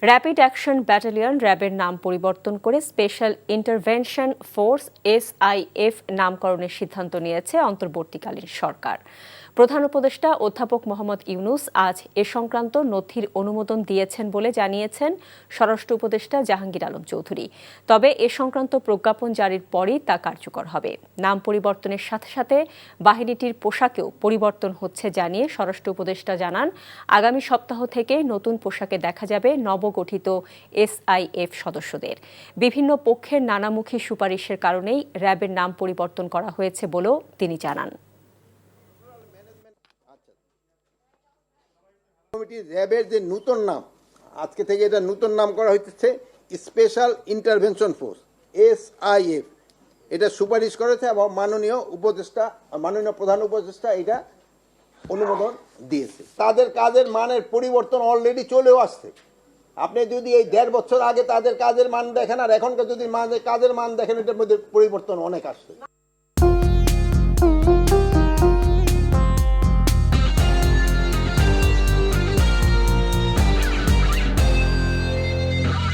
Rapid action battalion র্যাবের নাম পরিবর্তন করে স্পেশাল ইন্টারভেনশন ফোর্স SIF নামকরণের সিদ্ধান্ত নিয়েছে অন্তর্বর্তীকালীন সরকার। প্রধান উপদেষ্টা অধ্যাপক মোহাম্মদ ইউনূস আজ এ সংক্রান্ত নথির অনুমোদন দিয়েছেন বলে জানিয়েছেন স্বরাষ্ট্র উপদেষ্টা জাহাঙ্গীর আলম চৌধুরী। তবে এ সংক্রান্ত প্রজ্ঞাপন জারির পরই তা কার্যকর হবে। নাম পরিবর্তনের সাথে সাথে বাহিনীটির পোশাকেও পরিবর্তন হচ্ছে জানিয়ে স্বরাষ্ট্র উপদেষ্টা জানান, আগামী সপ্তাহ থেকে নতুন পোশাকে দেখা যাবে নবগঠিত SIF সদস্যদের। বিভিন্ন পক্ষের নানামুখী সুপারিশের কারণেই র্যাবের নাম পরিবর্তন করা হয়েছে বলেও তিনি জানান। র্যাবের যে নতুন নাম, আজকে থেকে এটা নতুন নাম করা হচ্ছে স্পেশাল ইন্টারভেনশন ফোর্স SIF। এটা সুপারিশ করেছে এবং মাননীয় প্রধান উপদেষ্টা এটা অনুমোদন দিয়েছে। তাদের কাজের মানের পরিবর্তন অলরেডি চলেও আসছে। আপনি যদি এই 1.5 বছর আগে তাদের কাজের মান দেখেন আর এখনকার যদি কাজের মান দেখেন, এটার মধ্যে পরিবর্তন অনেক আসছে।